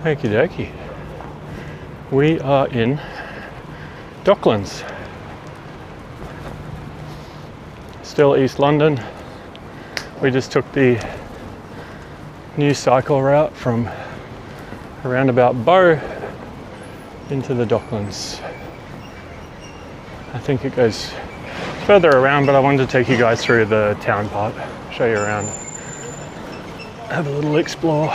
Okie dokie. We are in Docklands. Still East London. We just took the new cycle route from around about Bow into the Docklands. I think it goes further around, but I wanted to take you guys through the town part, show you around, have a little explore.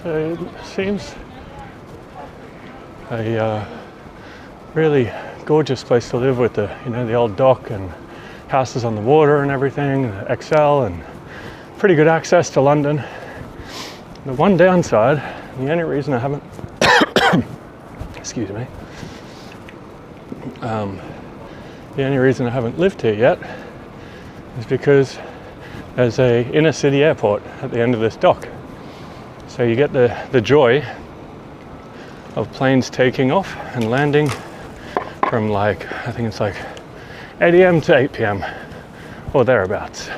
So it seems a really gorgeous place to live with the old dock and houses on the water and everything, the XL, and pretty good access to London. The one downside, the only reason I haven't excuse me, the only reason I haven't lived here yet is because there's a inner city airport at the end of this dock. So you get the joy of planes taking off and landing from I think it's 8 AM to 8 PM or thereabouts.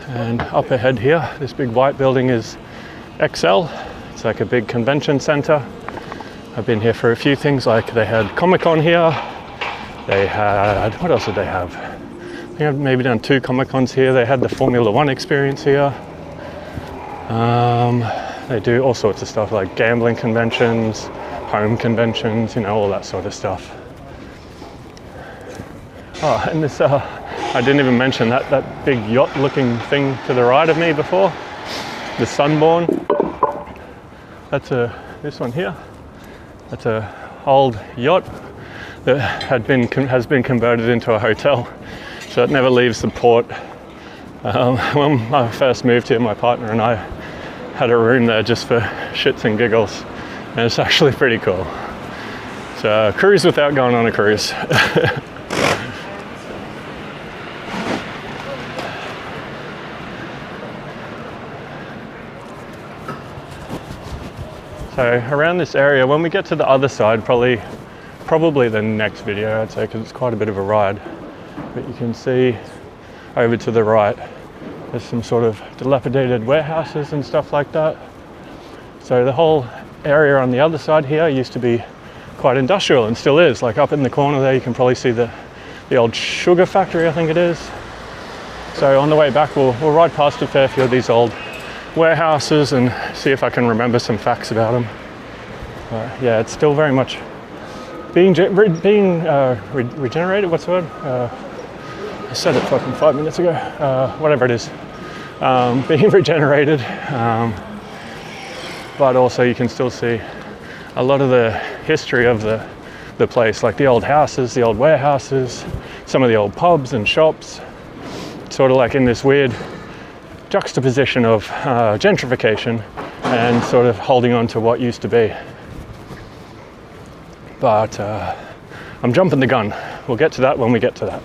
And up ahead here, this big white building is XL. It's like a big convention center. I've been here for a few things, like they had Comic-Con here. They had, what else did they have? I think I've maybe done 2 Comic-Cons here. They had the Formula 1 experience here. They do all sorts of stuff like gambling conventions, home conventions, all that sort of stuff. Oh, and this, I didn't even mention that big yacht looking thing to the right of me before, the Sunborn. That's this one here. That's a old yacht that has been converted into a hotel. So it never leaves the port. When I first moved here, my partner and I had a room there just for shits and giggles, and it's actually pretty cool. So a cruise without going on a cruise. So around this area, when we get to the other side, probably the next video, I'd say, because it's quite a bit of a ride. But you can see over to the right, there's some sort of dilapidated warehouses and stuff like that. So the whole area on the other side here used to be quite industrial, and still is. Like up in the corner there, you can probably see the old sugar factory, I think it is. So on the way back, we'll ride past a fair few of these old warehouses and see if I can remember some facts about them. Yeah, it's still very much being regenerated. What's the word? I said it fucking 5 minutes ago. Whatever it is, being regenerated. But also you can still see a lot of the history of the place, like the old houses, the old warehouses, some of the old pubs and shops. Sort of like in this weird juxtaposition of gentrification and sort of holding on to what used to be. But I'm jumping the gun. We'll get to that when we get to that.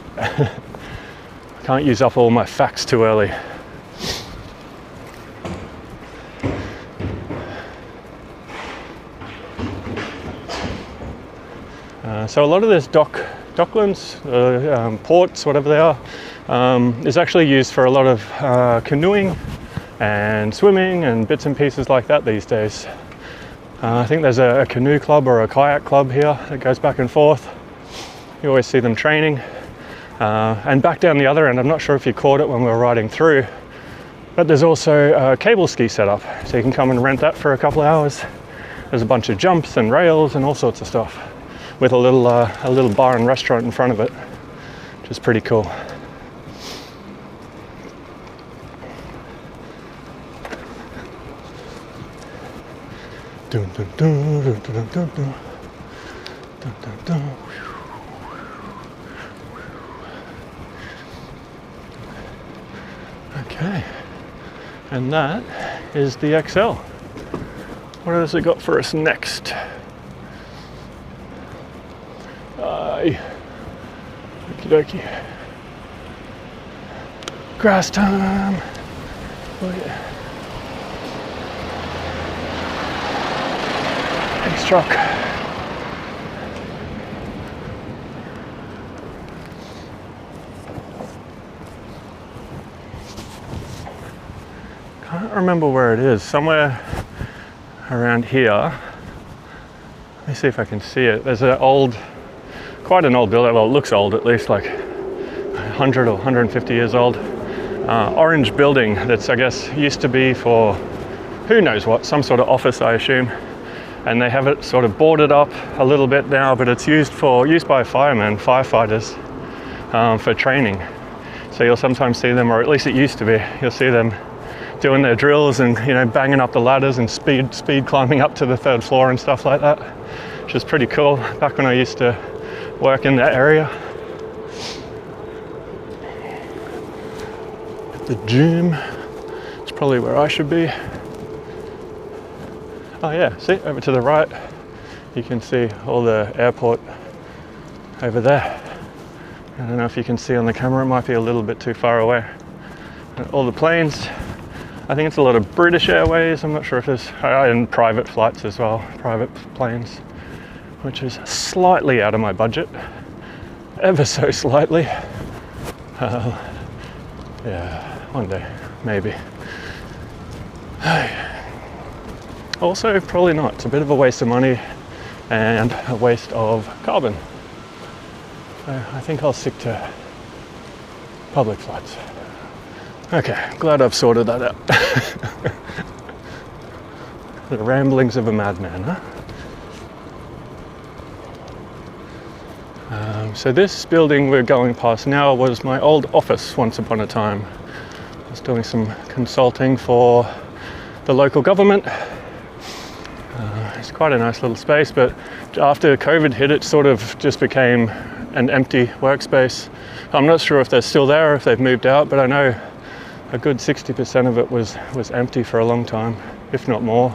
Can't use up all my facts too early. So a lot of this docklands, ports, whatever they are, is actually used for a lot of canoeing and swimming and bits and pieces like that these days. I think there's a canoe club or a kayak club here that goes back and forth. You always see them training. And back down the other end, I'm not sure if you caught it when we were riding through, but there's also a cable ski set up, so you can come and rent that for a couple of hours. There's a bunch of jumps and rails and all sorts of stuff, with a little bar and restaurant in front of it, which is pretty cool. Dun, dun, dun, dun, dun, dun, dun, dun, dun, dun. Okay, and that is the XL. What has it got for us next? Okie dokie. Grass time. Oh yeah. Thanks, truck. Can't remember where it is. Somewhere around here. Let me see if I can see it. There's an old, quite an old building. Well, it looks old, at least like 100 or 150 years old. Orange building that's, I guess, used to be for who knows what, some sort of office, I assume. And they have it sort of boarded up a little bit now, but it's used by firemen, firefighters, for training. So you'll sometimes see them, or at least it used to be, you'll see them doing their drills and, you know, banging up the ladders and speed climbing up to the 3rd floor and stuff like that, which is pretty cool. Back when I used to work in that area. The gym, it's probably where I should be. Oh yeah, see, over to the right, you can see all the airport over there. I don't know if you can see on the camera, it might be a little bit too far away. And all the planes, I think it's a lot of British Airways, I'm not sure if there's, and private flights as well, private planes, which is slightly out of my budget, ever so slightly. Yeah. One day, maybe. Also, probably not. It's a bit of a waste of money and a waste of carbon. So I think I'll stick to public flights. Okay, glad I've sorted that out. The ramblings of a madman, huh? So this building we're going past now was my old office once upon a time. I was doing some consulting for the local government. It's quite a nice little space, but after COVID hit, it sort of just became an empty workspace. I'm not sure if they're still there or if they've moved out, but I know a good 60% of it was empty for a long time, if not more.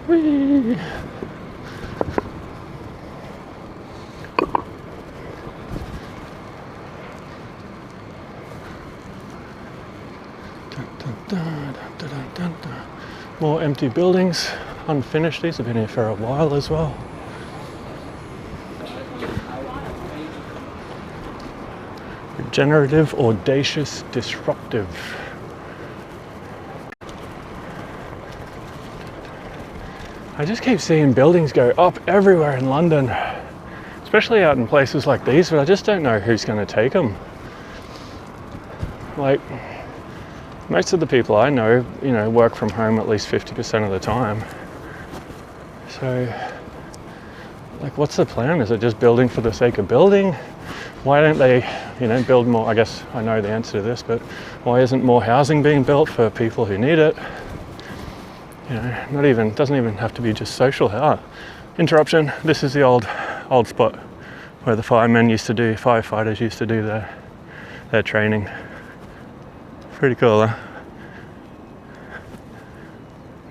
Whee! More empty buildings, unfinished. These have been here for a while as well. Regenerative, audacious, disruptive. I just keep seeing buildings go up everywhere in London, especially out in places like these, but I just don't know who's going to take them. Like, most of the people I know, work from home at least 50% of the time. So, like, what's the plan? Is it just building for the sake of building? Why don't they, build more? I guess I know the answer to this, but why isn't more housing being built for people who need it? Doesn't even have to be just social. Interruption. This is the old spot where the firefighters used to do their training. Pretty cool, huh?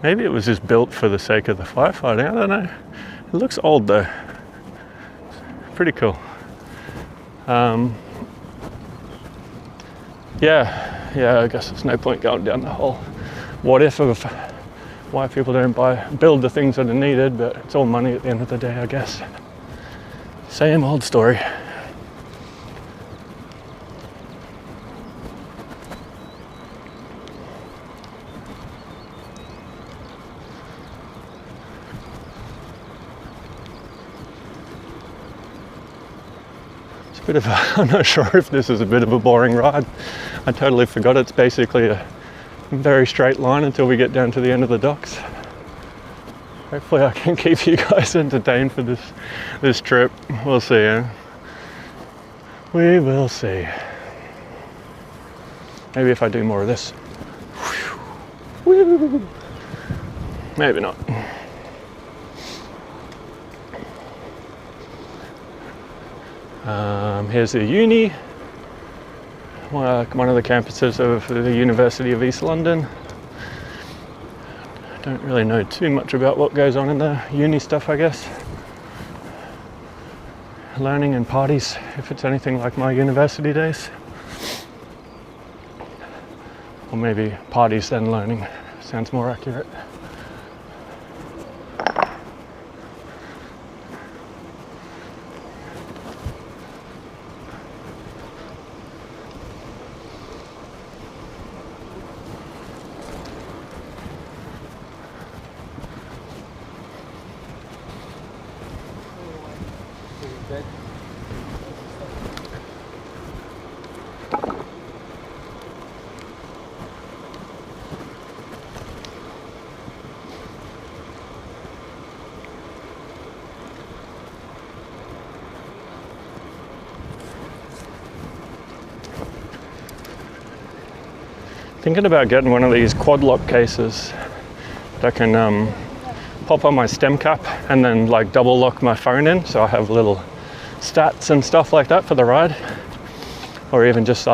Maybe it was just built for the sake of the firefighting. I don't know. It looks old though. Pretty cool. Yeah, I guess there's no point going down the whole what if of why people don't build the things that are needed, but it's all money at the end of the day, I guess. Same old story. I'm not sure if this is a bit of a boring ride. I totally forgot it's basically a very straight line until we get down to the end of the docks. Hopefully I can keep you guys entertained for this trip. We'll see, eh? We will see. Maybe if I do more of this. Woo. Maybe not. Here's the uni, one of the campuses of the University of East London. Don't really know too much about what goes on in the uni stuff, I guess. Learning and parties, if it's anything like my university days. Or maybe parties then learning, sounds more accurate. Thinking about getting one of these quad lock cases that I can pop on my stem cap and then like double lock my phone in, so I have little stats and stuff like that for the ride. Or even just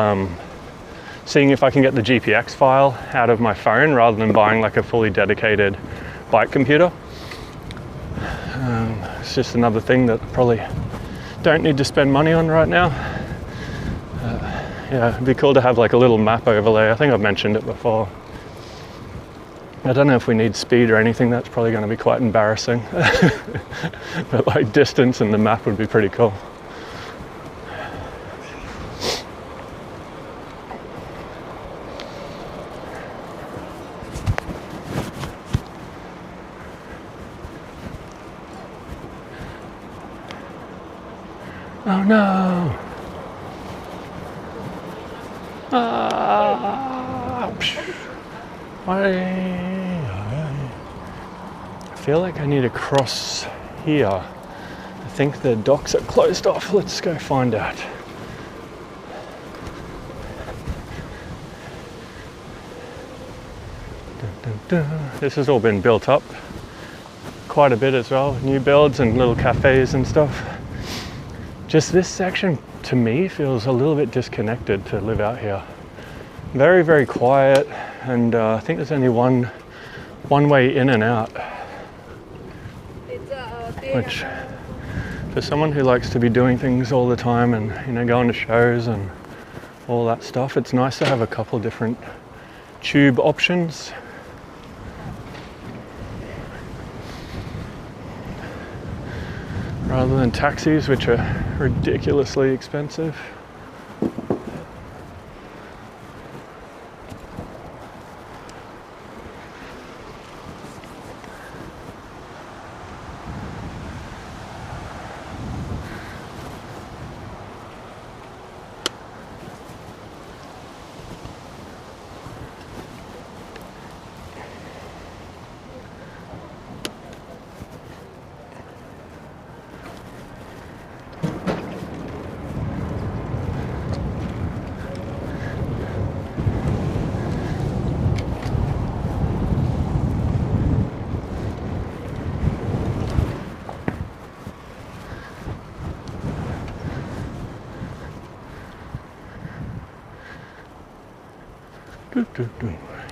seeing if I can get the GPX file out of my phone rather than buying like a fully dedicated bike computer. It's just another thing that I probably don't need to spend money on right now. Yeah, it'd be cool to have like a little map overlay. I think I've mentioned it before. I don't know if we need speed or anything. That's probably going to be quite embarrassing. But like distance and the map would be pretty cool. Oh no! I feel like I need to cross here. I think the docks are closed off. Let's go find out. Dun, dun, dun. This has all been built up quite a bit as well. New builds and little cafes and stuff. Just this section to me feels a little bit disconnected to live out here. Very, very quiet, and I think there's only one way in and out. Which, for someone who likes to be doing things all the time and, you know, going to shows and all that stuff, it's nice to have a couple different tube options. Rather than taxis, which are ridiculously expensive.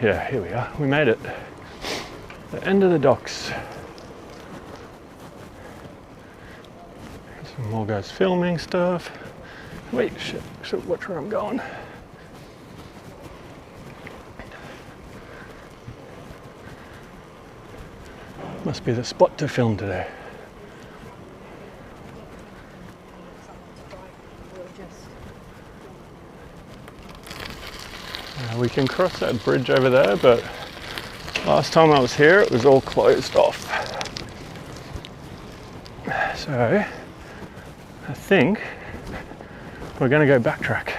Yeah, here we are. We made it. The end of the docks. Some more guys filming stuff. Wait, shit. So watch where I'm going. Must be the spot to film today. We can cross that bridge over there, but last time I was here it was all closed off. So I think we're going to go backtrack.